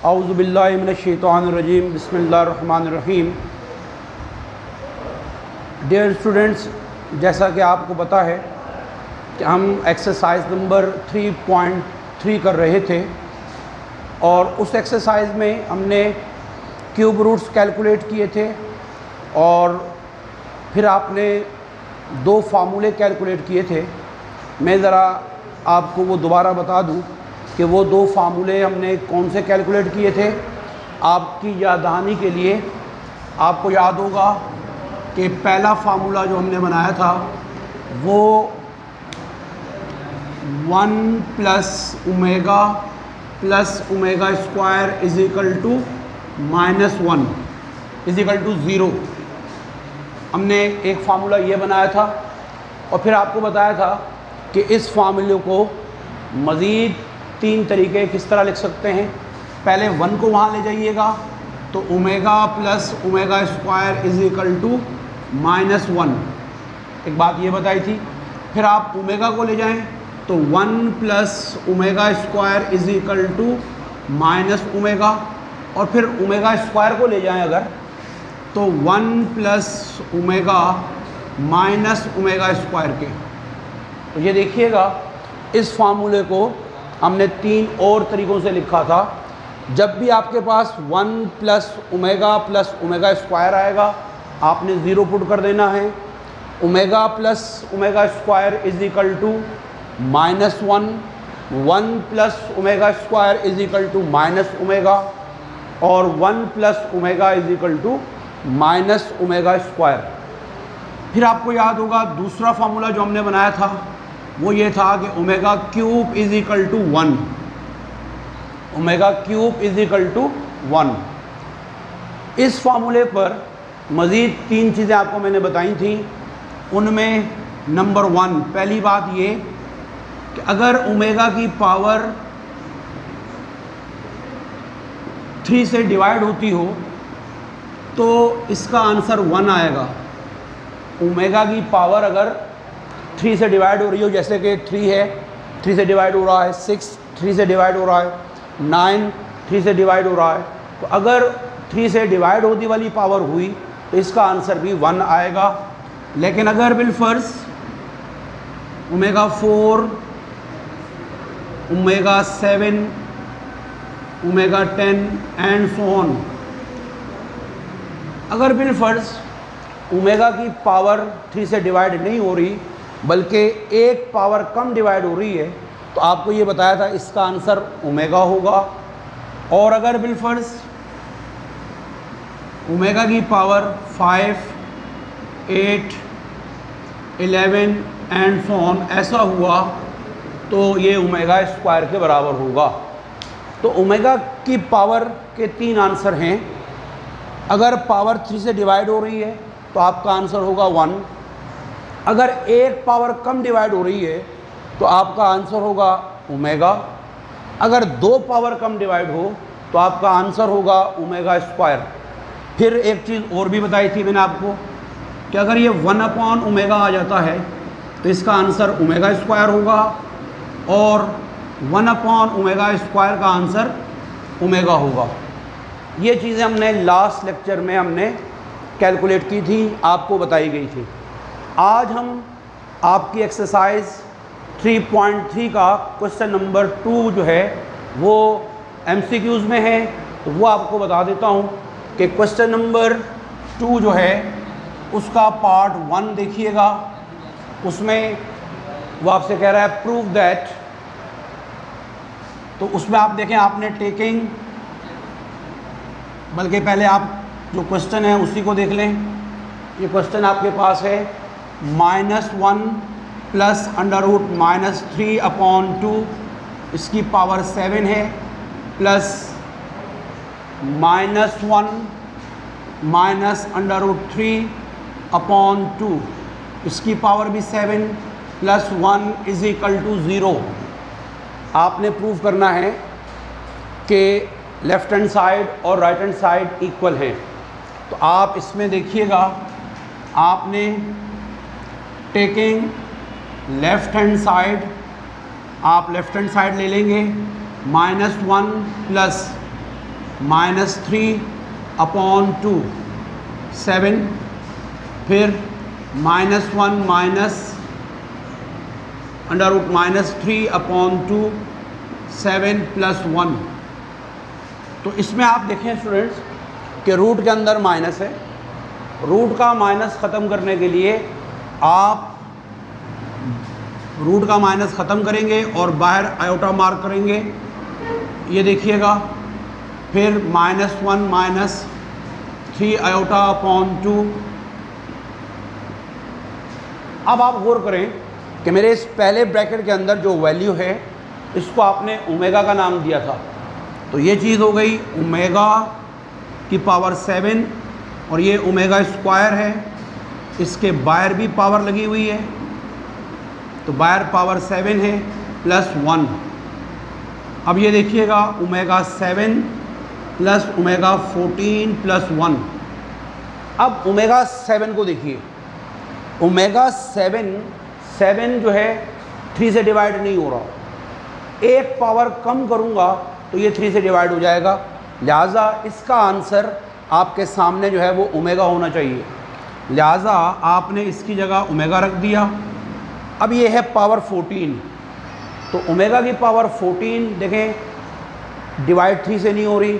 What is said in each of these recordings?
औज़ुबिल्लाहि मिनश्शैतानिर्रजीम बिस्मिल्लाहिर्रहमानिर्रहीम। Dear students, जैसा कि आपको पता है कि हम एक्सरसाइज नंबर 3.3 कर रहे थे और उस एक्सरसाइज में हमने क्यूब रूट्स कैलकुलेट किए थे और फिर आपने दो फार्मूले कैलकुलेट किए थे। मैं ज़रा आपको वो दोबारा बता दूं कि वो दो फार्मूले हमने कौन से कैलकुलेट किए थे। आपकी याद दहानी के लिए आपको याद होगा कि पहला फार्मूला जो हमने बनाया था वो 1 plus omega square is equal to -1 is equal to 0। हमने एक फार्मूला ये बनाया था और फिर आपको बताया था कि इस फार्मूले को मज़ीद 3 तरीके किस तरह लिख सकते हैं। पहले 1 को वहाँ ले जाइएगा तो omega plus omega square is equal to -1, एक बात ये बताई थी। फिर आप ओमेगा को ले जाएं तो 1 plus omega square is equal to -minus omega, और फिर ओमेगा स्क्वायर को ले जाएं अगर तो 1 plus omega minus omega square के। तो ये देखिएगा, इस फार्मूले को हमने 3 और तरीक़ों से लिखा था। जब भी आपके पास 1 प्लस ओमेगा स्क्वायर आएगा आपने 0 पुट कर देना है। Omega plus omega square is equal to -1, 1 plus omega square is equal to minus omega, और 1 plus omega is equal to minus omega square. फिर आपको याद होगा दूसरा फार्मूला जो हमने बनाया था वो ये था कि omega cube is equal to 1, omega cube is equal to 1। इस फार्मूले पर मज़ीद 3 चीज़ें आपको मैंने बताई थी। उनमें नंबर 1, पहली बात ये कि अगर ओमेगा की पावर 3 से डिवाइड होती हो तो इसका आंसर 1 आएगा। ओमेगा की पावर अगर 3 से डिवाइड हो रही हो, जैसे कि 3 है, 3 से डिवाइड हो रहा है, 6 3 से डिवाइड हो रहा है, 9 3 से डिवाइड हो रहा है, तो अगर 3 से डिवाइड होने वाली पावर हुई तो इसका आंसर भी 1 आएगा। लेकिन अगर बिलफर्ज omega 4, omega 7, omega 10 and so on, अगर बिलफर्ज ओमेगा की पावर 3 से डिवाइड नहीं हो रही बल्कि एक पावर कम डिवाइड हो रही है तो आपको ये बताया था इसका आंसर ओमेगा होगा। और अगर बिलफर्ज ओमेगा की पावर 5, 8, 11 एंड सो ऑन ऐसा हुआ तो ये ओमेगा स्क्वायर के बराबर होगा। तो ओमेगा की पावर के 3 आंसर हैं। अगर पावर 3 से डिवाइड हो रही है तो आपका आंसर होगा 1। अगर एक पावर कम डिवाइड हो रही है तो आपका आंसर होगा ओमेगा। अगर 2 पावर कम डिवाइड हो तो आपका आंसर होगा ओमेगा स्क्वायर। फिर एक चीज़ और भी बताई थी मैंने आपको कि अगर ये 1/ओमेगा आ जाता है तो इसका आंसर ओमेगा स्क्वायर होगा, और 1/ओमेगा स्क्वायर का आंसर ओमेगा होगा। ये चीज़ें हमने लास्ट लेक्चर में हमने कैलकुलेट की थी, आपको बताई गई थी। आज हम आपकी एक्सरसाइज 3.3 का क्वेश्चन नंबर 2 जो है वो MCQs में है, तो वो आपको बता देता हूँ कि क्वेश्चन नंबर 2 जो है उसका पार्ट 1 देखिएगा। उसमें वो आपसे कह रहा है प्रूव दैट, तो उसमें आप देखें आपने टेकिंग, बल्कि पहले आप जो क्वेश्चन है उसी को देख लें। ये क्वेश्चन आपके पास है -1 प्लस √-3/2 इसकी पावर 7 है, प्लस -1 माइनस √3/2 इसकी पावर भी 7, प्लस 1 इज इक्वल टू 0। आपने प्रूव करना है कि लेफ़्ट हैंड साइड और राइट हैंड साइड इक्वल हैं। तो आप इसमें देखिएगा, आपने टेकिंग लेफ़्ट हैंड साइड, आप लेफ़्ट हैंड साइड ले लेंगे -1 प्लस -3/2 7, फिर -1 माइनस √-3/2 7 + 1। तो इसमें आप देखें स्टूडेंट्स कि रूट के अंदर माइनस है, रूट का माइनस ख़त्म करने के लिए आप रूट का माइनस ख़त्म करेंगे और बाहर आयोटा मार्क करेंगे, ये देखिएगा, फिर -1 माइनस 3/2। अब आप गौर करें कि मेरे इस पहले ब्रैकेट के अंदर जो वैल्यू है इसको आपने ओमेगा का नाम दिया था, तो ये चीज़ हो गई ओमेगा की पावर 7 और ये ओमेगा स्क्वायर है, इसके बाहर भी पावर लगी हुई है, तो बाहर पावर 7 है +1। अब ये देखिएगा ओमेगा 7 + ओमेगा 14 + 1। अब ओमेगा 7 को देखिए, ओमेगा 7 जो है 3 से डिवाइड नहीं हो रहा, एक पावर कम करूँगा तो ये 3 से डिवाइड हो जाएगा, लिहाजा इसका आंसर आपके सामने जो है वो ओमेगा होना चाहिए, लिहाजा आपने इसकी जगह ओमेगा रख दिया। अब ये है पावर 14, तो ओमेगा की पावर 14 देखें डिवाइड 3 से नहीं हो रही,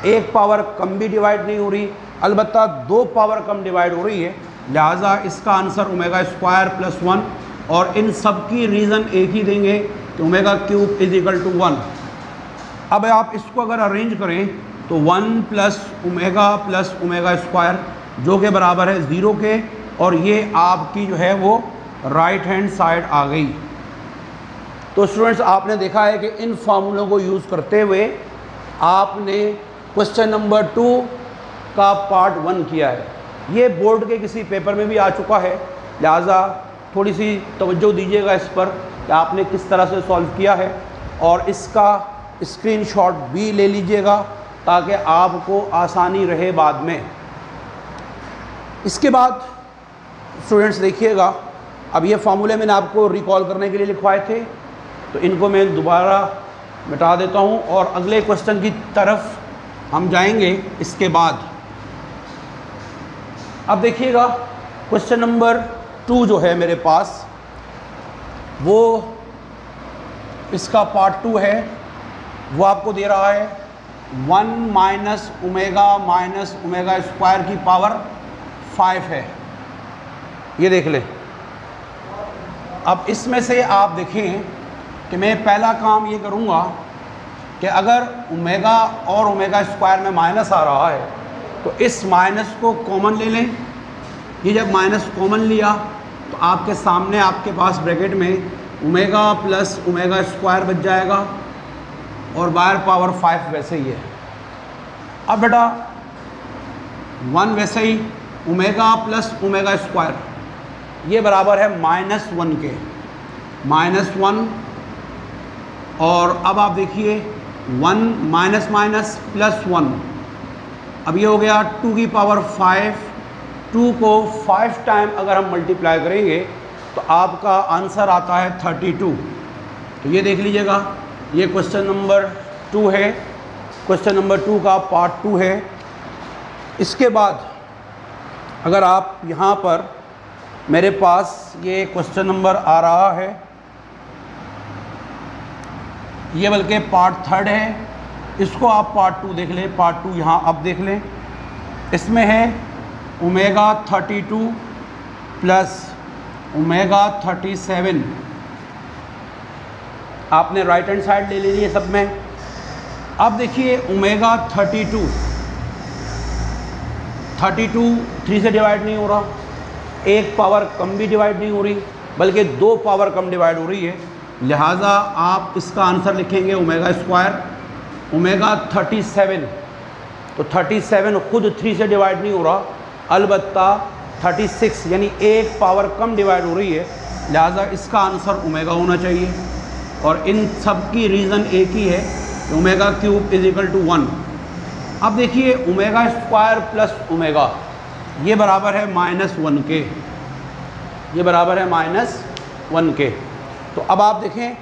एक पावर कम भी डिवाइड नहीं हो रही, अलबत्ता 2 पावर कम डिवाइड हो रही है, लिहाजा इसका आंसर ओमेगा स्क्वायर +1। और इन सब की रीज़न एक ही देंगे कि ओमेगा क्यूब = 1। अब आप इसको अगर अरेंज करें तो 1 + ओमेगा स्क्वायर जो के बराबर है 0 के, और ये आपकी जो है वो राइट हैंड साइड आ गई। तो स्टूडेंट्स आपने देखा है कि इन फार्मूलों को यूज़ करते हुए आपने क्वेश्चन नंबर 2 का पार्ट 1 किया है। ये बोर्ड के किसी पेपर में भी आ चुका है, लिहाजा थोड़ी सी तवज्जो दीजिएगा इस पर कि आपने किस तरह से सॉल्व किया है, और इसका स्क्रीनशॉट भी ले लीजिएगा ताकि आपको आसानी रहे बाद में। इसके बाद स्टूडेंट्स देखिएगा, अब ये फार्मूले मैंने आपको रिकॉल करने के लिए लिखवाए थे, तो इनको मैं दोबारा मिटा देता हूँ और अगले क्वेश्चन की तरफ हम जाएंगे इसके बाद। अब देखिएगा क्वेश्चन नंबर 2 जो है मेरे पास, वो इसका पार्ट 2 है, वो आपको दे रहा है 1 - ओमेगा स्क्वायर की पावर 5 है, ये देख लें। अब इसमें से आप देखें कि मैं पहला काम ये करूँगा कि अगर ओमेगा और ओमेगा स्क्वायर में माइनस आ रहा है तो इस माइनस को कॉमन ले लें। ये जब माइनस कॉमन लिया तो आपके सामने आपके पास ब्रैकेट में ओमेगा + ओमेगा स्क्वायर बच जाएगा और बाहर पावर 5 वैसे ही है। अब बेटा 1 वैसे ही, ओमेगा + ओमेगा स्क्वायर ये बराबर है -1 के, -1। और अब आप देखिए 1 --1, अब ये हो गया 2 की पावर 5। 2 को 5 टाइम अगर हम मल्टीप्लाई करेंगे तो आपका आंसर आता है 32। तो ये देख लीजिएगा, ये क्वेश्चन नंबर 2 है, क्वेश्चन नंबर 2 का पार्ट 2 है। इसके बाद अगर आप यहाँ पर मेरे पास ये क्वेश्चन नंबर आ रहा है, ये बल्कि पार्ट 3 है, इसको आप पार्ट 2 देख लें। पार्ट 2 यहाँ अब देख लें, इसमें है ओमेगा 32 + ओमेगा 37। आपने राइट हैंड साइड ले लेनी है सब में। अब देखिए ओमेगा 32 3 से डिवाइड नहीं हो रहा, एक पावर कम भी डिवाइड नहीं हो रही, बल्कि 2 पावर कम डिवाइड हो रही है, लिहाजा आप इसका आंसर लिखेंगे ओमेगा स्क्वायर। ओमेगा 37, तो 37 खुद 3 से डिवाइड नहीं हो रहा, अलबत्ता 36 यानी एक पावर कम डिवाइड हो रही है, लिहाजा इसका आंसर ओमेगा होना चाहिए। और इन सब की रीज़न एक ही है, ओमेगा क्यूब = 1। अब देखिए ओमेगा स्क्वायर + ओमेगा ये बराबर है -1 के, ये बराबर है -1 के। तो अब आप देखें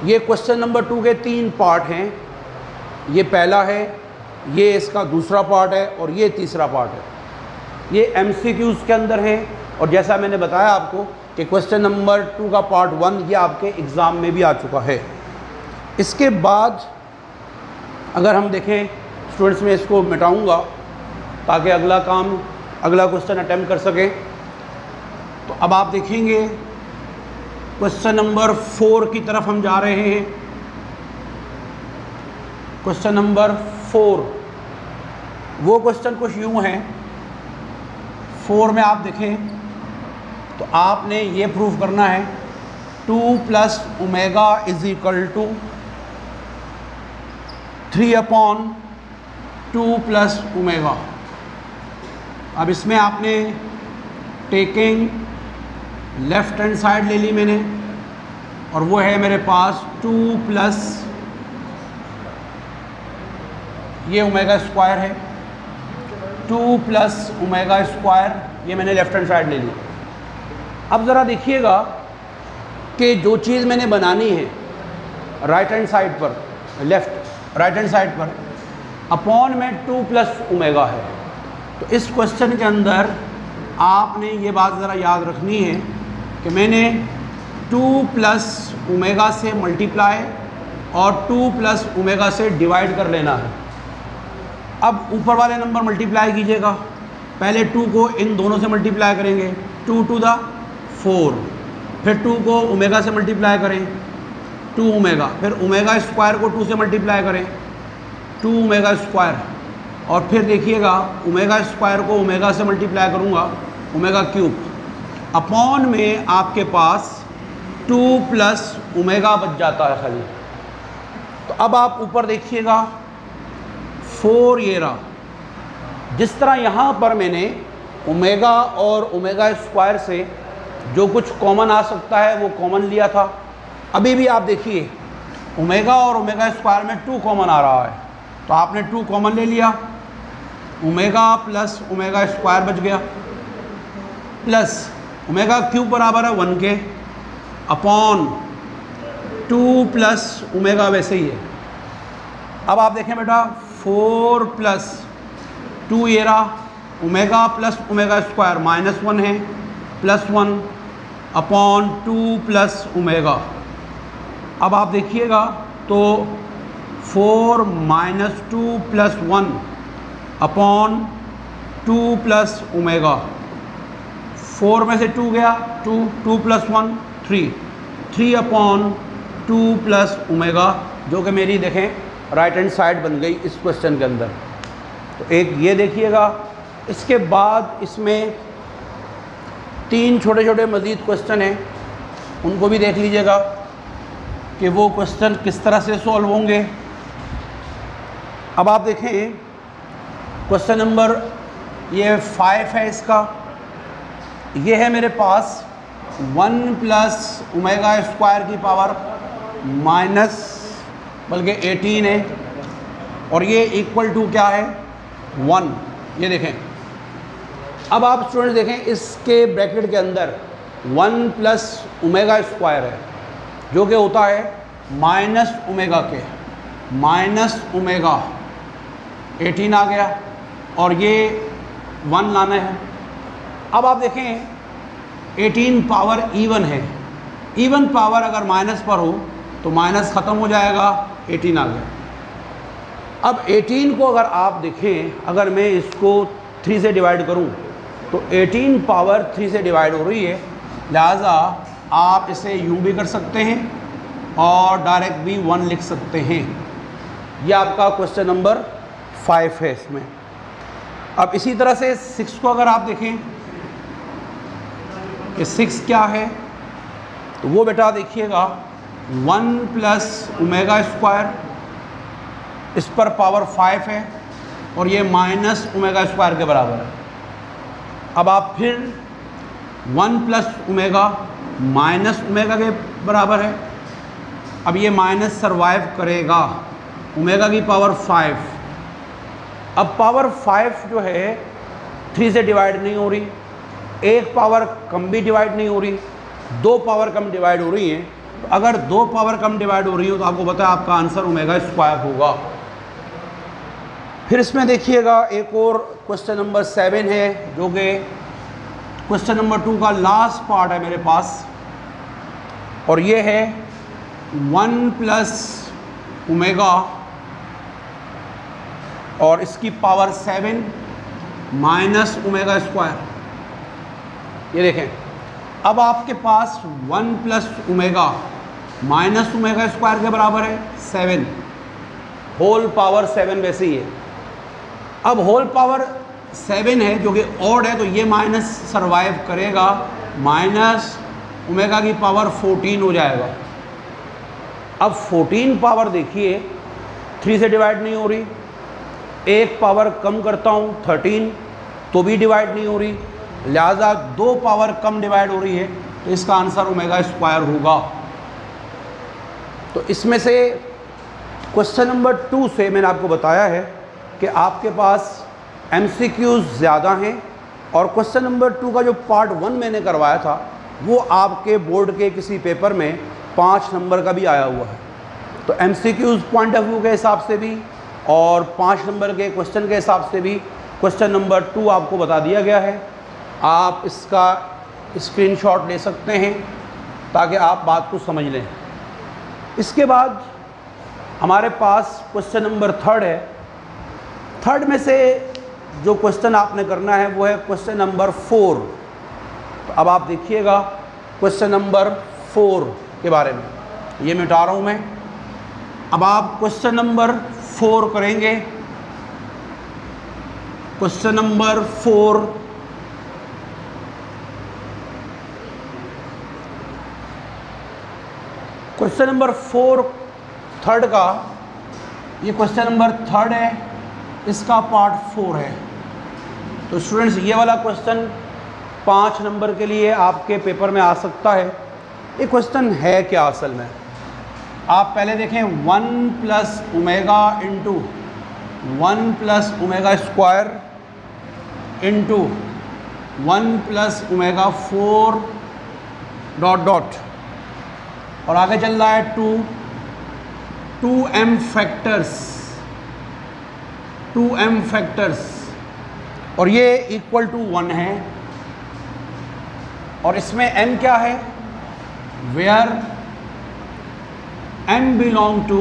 ये क्वेश्चन नंबर 2 के 3 पार्ट हैं। ये पहला है, ये इसका दूसरा पार्ट है और ये तीसरा पार्ट है। ये MCQs के अंदर है और जैसा मैंने बताया आपको कि क्वेश्चन नंबर 2 का पार्ट 1 ये आपके एग्ज़ाम में भी आ चुका है। इसके बाद अगर हम देखें स्टूडेंट्स, में इसको मिटाऊंगा ताकि अगला क्वेश्चन अटेम्प्ट कर सकें। तो अब आप देखेंगे क्वेश्चन नंबर 4 की तरफ हम जा रहे हैं। क्वेश्चन नंबर 4, वो क्वेश्चन कुछ यूँ है। 4 में आप देखें तो आपने ये प्रूव करना है 2 + ओमेगा = 3/2 + ओमेगा। अब इसमें आपने टेकिंग लेफ्ट हैंड साइड ले ली मैंने और वो है मेरे पास 2 प्लस ये ओमेगा स्क्वायर है, 2 + ओमेगा स्क्वायर, ये मैंने लेफ्ट हैंड साइड ले ली। अब ज़रा देखिएगा कि जो चीज़ मैंने बनानी है राइट हैंड साइड पर, राइट हैंड साइड पर अपॉन में 2 + ओमेगा है। तो इस क्वेश्चन के अंदर आपने ये बात ज़रा याद रखनी है कि मैंने 2 + ओमेगा से मल्टीप्लाई और 2 + ओमेगा से डिवाइड कर लेना है। अब ऊपर वाले नंबर मल्टीप्लाई कीजिएगा, पहले 2 को इन दोनों से मल्टीप्लाई करेंगे 2 × 4, फिर 2 को ओमेगा से मल्टीप्लाई करें 2 ओमेगा, फिर ओमेगा स्क्वायर को 2 से मल्टीप्लाई करें 2 ओमेगा स्क्वायर, और फिर देखिएगा ओमेगा स्क्वायर को ओमेगा से मल्टीप्लाई करूँगा ओमेगा क्यूब, अपॉन में आपके पास 2 + ओमेगा बच जाता है खाली। तो अब आप ऊपर देखिएगा 4 ये रहा। जिस तरह यहाँ पर मैंने ओमेगा और ओमेगा स्क्वायर से जो कुछ कॉमन आ सकता है वो कॉमन लिया था, अभी भी आप देखिए ओमेगा और ओमेगा स्क्वायर में 2 कॉमन आ रहा है, तो आपने 2 कॉमन ले लिया, ओमेगा + ओमेगा स्क्वायर बच गया, प्लस ओमेगा क्यूब बराबर है 1 के, अपॉन 2 + ओमेगा वैसे ही है। अब आप देखें बेटा 4 + 2 ये रहा, ओमेगा + ओमेगा स्क्वायर -1 है, +1 अपॉन 2 + ओमेगा। अब आप देखिएगा तो 4 - 2 + 1 अपॉन 2 + ओमेगा। 4 में से 2 गया 2, 2 + 1 3 अपॉन 2 + ओमेगा, जो कि मेरी देखें राइट हैंड साइड बन गई इस क्वेश्चन के अंदर। तो एक ये देखिएगा। इसके बाद इसमें 3 छोटे छोटे मज़ीद क्वेश्चन हैं, उनको भी देख लीजिएगा कि वो क्वेश्चन किस तरह से सॉल्व होंगे। अब आप देखें क्वेश्चन नंबर ये 5 है, इसका ये है मेरे पास 1 + ओमेगा स्क्वायर की पावर बल्कि 18 है, और ये इक्वल टू क्या है 1। ये देखें, अब आप स्टूडेंट देखें इसके ब्रैकेट के अंदर 1 + ओमेगा स्क्वायर है, जो कि होता है -ओमेगा के, -ओमेगा 18 आ गया, और ये 1 लाना है। अब आप देखें 18 पावर इवन है, इवन पावर अगर माइनस पर हो तो माइनस ख़त्म हो जाएगा, 18 आ गया। अब 18 को अगर आप देखें, अगर मैं इसको 3 से डिवाइड करूं तो 18 पावर 3 से डिवाइड हो रही है, लिहाजा आप इसे यूँ भी कर सकते हैं और डायरेक्ट भी 1 लिख सकते हैं। यह आपका क्वेश्चन नंबर 5 है इसमें। अब इसी तरह से 6 को अगर आप देखें कि 6 क्या है, तो वो बेटा देखिएगा 1 + ओमेगा स्क्वायर, इस पर पावर 5 है और ये -ओमेगा स्क्वायर के बराबर है। अब आप फिर 1 + ओमेगा -ओमेगा के बराबर है। अब ये माइनस सर्वाइव करेगा, ओमेगा की पावर 5। अब पावर 5 जो है 3 से डिवाइड नहीं हो रही, एक पावर कम भी डिवाइड नहीं हो रही, 2 पावर कम डिवाइड हो रही हैं। तो अगर 2 पावर कम डिवाइड हो रही हो तो आपको पता है आपका आंसर ओमेगा स्क्वायर होगा। फिर इसमें देखिएगा एक और क्वेश्चन नंबर 7 है, जो कि क्वेश्चन नंबर 2 का लास्ट पार्ट है मेरे पास, और ये है 1 प्लस ओमेगा और इसकी पावर 7 माइनस ओमेगा स्क्वायर। ये देखें, अब आपके पास 1 plus omega minus omega square के बराबर है 7, होल पावर 7 वैसे ही है। अब होल पावर 7 है जो कि ऑड है, तो ये माइनस सरवाइव करेगा, माइनस ओमेगा की पावर 14 हो जाएगा। अब 14 पावर देखिए 3 से डिवाइड नहीं हो रही, एक पावर कम करता हूँ 13 तो भी डिवाइड नहीं हो रही, लिहाजा 2 पावर कम डिवाइड हो रही है, तो इसका आंसर ओमेगा स्क्वायर होगा। तो इसमें से क्वेश्चन नंबर 2 से मैंने आपको बताया है कि आपके पास MCQs ज़्यादा हैं, और क्वेश्चन नंबर 2 का जो पार्ट 1 मैंने करवाया था वो आपके बोर्ड के किसी पेपर में 5 नंबर का भी आया हुआ है। तो MCQs पॉइंट ऑफ व्यू के हिसाब से भी और 5 नंबर के क्वेश्चन के हिसाब से भी क्वेश्चन नंबर 2 आपको बता दिया गया है। आप इसका स्क्रीनशॉट ले सकते हैं ताकि आप बात को समझ लें। इसके बाद हमारे पास क्वेश्चन नंबर 3 है। 3 में से जो क्वेश्चन आपने करना है वो है क्वेश्चन नंबर 4। तो अब आप देखिएगा क्वेश्चन नंबर 4 के बारे में, ये मिटा रहा हूँ मैं। अब आप क्वेश्चन नंबर 4 करेंगे। Question number 4 question number 4 3rd का, ये क्वेश्चन नंबर 3rd है, इसका पार्ट 4 है। तो स्टूडेंट्स ये वाला क्वेश्चन 5 नंबर के लिए आपके पेपर में आ सकता है। ये क्वेश्चन है क्या असल में, आप पहले देखें 1 plus omega into 1 plus omega square into 1 plus omega 4 dot dot, और आगे चल रहा है 2m फैक्टर्स, और ये इक्वल टू 1 है। और इसमें m क्या है, where m belong to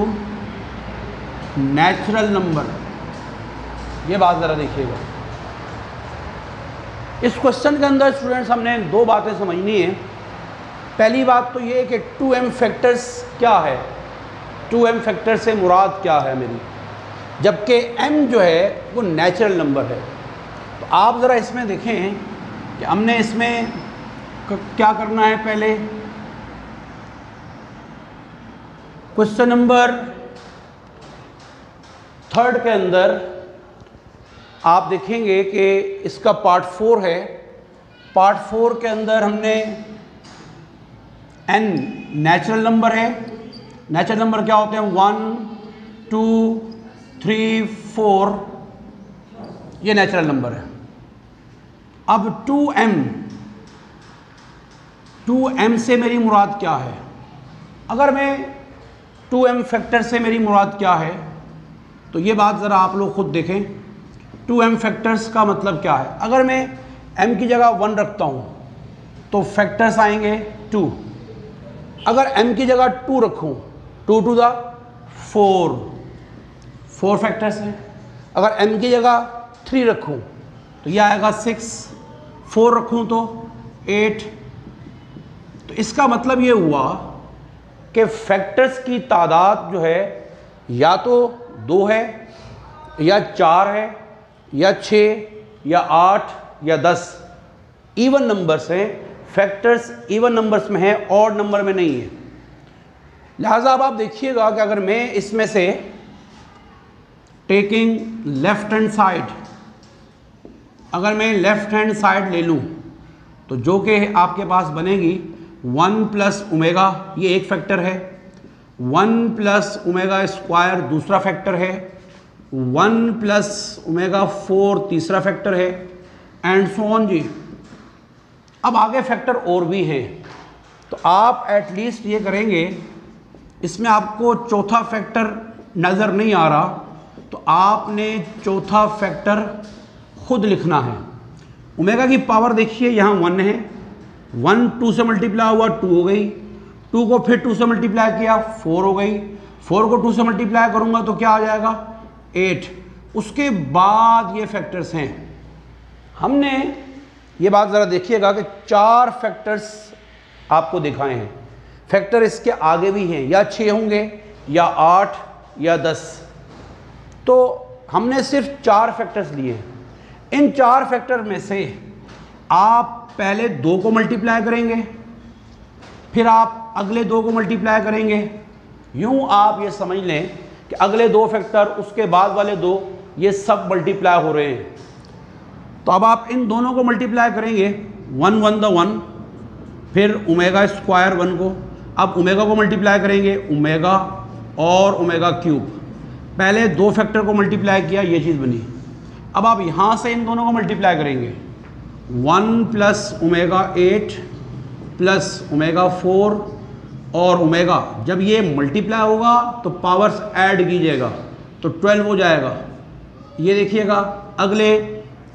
natural number. ये बात ज़रा देखिएगा। इस क्वेश्चन के अंदर स्टूडेंट्स हमने 2 बातें समझनी है। पहली बात तो ये कि 2m फैक्टर्स क्या है, 2m फैक्टर से मुराद क्या है मेरी, जबकि m जो है वो नेचुरल नंबर है। तो आप ज़रा इसमें देखें कि हमने इसमें क्या करना है। पहले क्वेश्चन नंबर 3rd के अंदर आप देखेंगे कि इसका पार्ट 4 है। पार्ट 4 के अंदर हमने n नेचुरल नंबर है। नेचुरल नंबर क्या होते हैं, 1 2 3 4, ये नेचुरल नंबर है। अब 2m से मेरी मुराद क्या है। अगर मैं 2m फैक्टर से मेरी मुराद क्या है, तो ये बात ज़रा आप लोग खुद देखें। 2m फैक्टर्स का मतलब क्या है। अगर मैं m की जगह 1 रखता हूँ तो फैक्टर्स आएंगे 2। अगर m की जगह 2 रखूँ, 2 टू द 4 फैक्टर्स हैं। अगर m की जगह 3 रखूँ तो यह आएगा 6, 4 रखूँ तो 8। तो इसका मतलब ये हुआ कि फैक्टर्स की तादाद जो है या तो 2 है या 4 है या 6 या 8 या 10। इवन नंबर्स हैं, फैक्टर्स इवन नंबर्स में हैं, ऑड नंबर में नहीं है। लिहाजा अब आप देखिएगा कि अगर मैं इसमें से टेकिंग लेफ्ट हैंड साइड, अगर मैं लेफ्ट हैंड साइड ले लूँ तो जो कि आपके पास बनेगी 1 प्लस ओमेगा, ये एक फैक्टर है, 1 प्लस ओमेगा स्क्वायर दूसरा फैक्टर है, 1 प्लस ओमेगा 4 तीसरा फैक्टर है, एंड सो ऑन जी। अब आगे फैक्टर और भी हैं, तो आप एटलीस्ट ये करेंगे, इसमें आपको चौथा फैक्टर नज़र नहीं आ रहा तो आपने चौथा फैक्टर खुद लिखना है। ओमेगा की पावर देखिए यहाँ 1 है, 1 2 से मल्टीप्लाई हुआ 2 हो गई, 2 को फिर 2 से मल्टीप्लाई किया 4 हो गई, 4 को 2 से मल्टीप्लाई करूँगा तो क्या आ जाएगा 8। उसके बाद ये फैक्टर्स हैं। हमने ये बात ज़रा देखिएगा कि 4 फैक्टर्स आपको दिखाए हैं। फैक्टर इसके आगे भी हैं, या 6 होंगे या 8 या 10। तो हमने सिर्फ 4 फैक्टर्स लिए हैं। इन 4 फैक्टर में से आप पहले 2 को मल्टीप्लाई करेंगे, फिर आप अगले 2 को मल्टीप्लाई करेंगे। यूँ आप ये समझ लें कि अगले 2 फैक्टर, उसके बाद वाले 2, ये सब मल्टीप्लाई हो रहे हैं। तो अब आप इन दोनों को मल्टीप्लाई करेंगे, 1 1 द 1, फिर ओमेगा स्क्वायर 1 को, अब ओमेगा को मल्टीप्लाई करेंगे, ओमेगा और ओमेगा क्यूब। पहले 2 फैक्टर को मल्टीप्लाई किया, ये चीज़ बनी। अब आप यहाँ से इन दोनों को मल्टीप्लाई करेंगे, 1 प्लस ओमेगा 8 प्लस ओमेगा 4 और ओमेगा, जब ये मल्टीप्लाई होगा तो पावर्स ऐड कीजिएगा तो 12 हो जाएगा। ये देखिएगा अगले,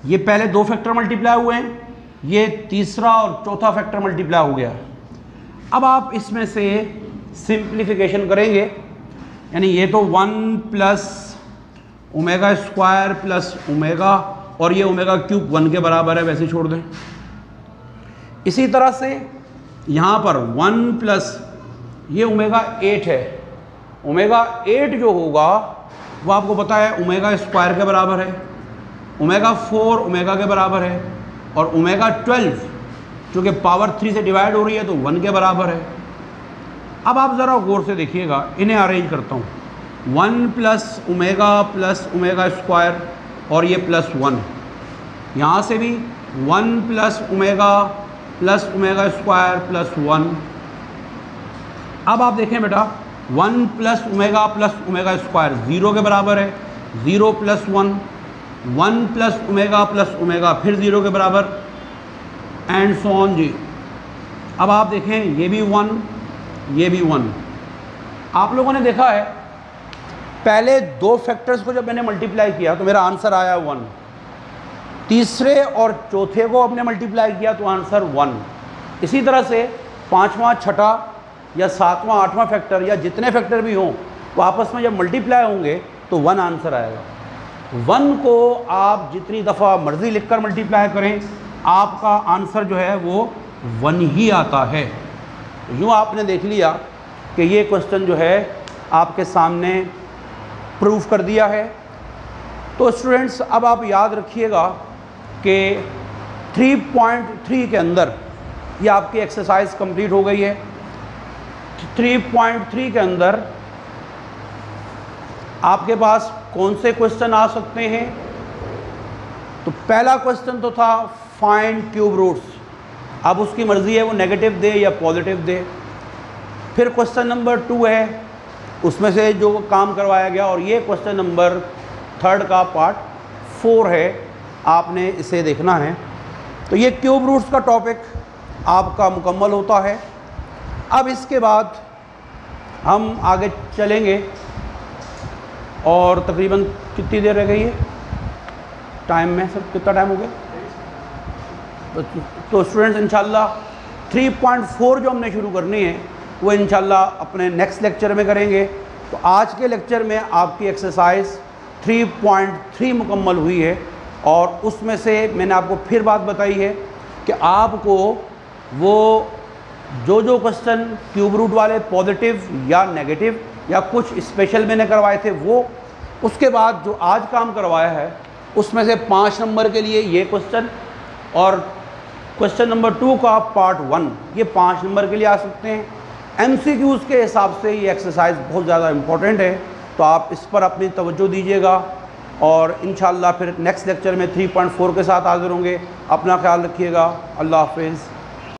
ये पहले 2 फैक्टर मल्टीप्लाई हुए हैं, ये तीसरा और चौथा फैक्टर मल्टीप्लाई हो गया। अब आप इसमें से सिंप्लीफिकेशन करेंगे, यानी ये तो 1 plus omega square plus omega और ये ओमेगा क्यूब 1 के बराबर है, वैसे छोड़ दें। इसी तरह से यहाँ पर 1 प्लस ये ओमेगा 8 है, ओमेगा 8 जो होगा वो आपको पता है ओमेगा स्क्वायर के बराबर है, ओमेगा 4 ओमेगा के बराबर है और ओमेगा 12 चूँकि पावर 3 से डिवाइड हो रही है तो 1 के बराबर है। अब आप ज़रा गौर से देखिएगा, इन्हें अरेंज करता हूँ, 1 प्लस ओमेगा स्क्वायर और ये प्लस 1, यहाँ से भी 1 प्लस ओमेगा स्क्वायर प्लस 1। अब आप देखें बेटा, 1 प्लस ओमेगा स्क्वायर 0 के बराबर है, 0 प्लस 1, 1 प्लस ओमेगा फिर 0 के बराबर, एंड सो ऑन जी। अब आप देखें, ये भी 1, ये भी 1। आप लोगों ने देखा है पहले 2 फैक्टर्स को जब मैंने मल्टीप्लाई किया तो मेरा आंसर आया 1, तीसरे और चौथे को आपने मल्टीप्लाई किया तो आंसर 1। इसी तरह से 5वां, 6ठा या 7वां, 8वां फैक्टर या जितने फैक्टर भी हों वो आपस में जब मल्टीप्लाई होंगे तो 1 आंसर आएगा। 1 को आप जितनी दफ़ा मर्ज़ी लिखकर मल्टीप्लाई करें, आपका आंसर जो है वो 1 ही आता है। यूँ आपने देख लिया कि ये क्वेश्चन जो है आपके सामने प्रूफ कर दिया है। तो स्टूडेंट्स अब आप याद रखिएगा कि 3.3 के अंदर ये आपकी एक्सरसाइज कंप्लीट हो गई है। 3.3 के अंदर आपके पास कौन से क्वेश्चन आ सकते हैं? तो पहला क्वेश्चन तो था फाइंड क्यूब रूट्स, अब उसकी मर्ज़ी है वो नेगेटिव दे या पॉजिटिव दे। फिर क्वेश्चन नंबर 2 है, उसमें से जो काम करवाया गया, और ये क्वेश्चन नंबर 3 का पार्ट 4 है, आपने इसे देखना है। तो ये क्यूब रूट्स का टॉपिक आपका मुकम्मल होता है। अब इसके बाद हम आगे चलेंगे और तकरीबन कितनी देर रह गई है टाइम में, सब कितना टाइम हो गया? तो स्टूडेंट्स इंशाल्लाह 3.4 जो हमने शुरू करनी है वो इंशाल्लाह अपने नेक्स्ट लेक्चर में करेंगे। तो आज के लेक्चर में आपकी एक्सरसाइज 3.3 मुकम्मल हुई है और उसमें से मैंने आपको फिर बात बताई है कि आपको वो जो क्वेश्चन क्यूब रूट वाले पॉजिटिव या नेगेटिव या कुछ स्पेशल मैंने करवाए थे वो, उसके बाद जो आज काम करवाया है उसमें से 5 नंबर के लिए ये क्वेश्चन और क्वेश्चन नंबर 2 का पार्ट 1 ये 5 नंबर के लिए आ सकते हैं। MCQs के हिसाब से ये एक्सरसाइज बहुत ज़्यादा इम्पोर्टेंट है, तो आप इस पर अपनी तवज्जो दीजिएगा और इंशाल्लाह फिर नेक्स्ट लेक्चर में 3.4 के साथ हाजिर होंगे। अपना ख्याल रखिएगा। अल्लाह हाफ़िज़।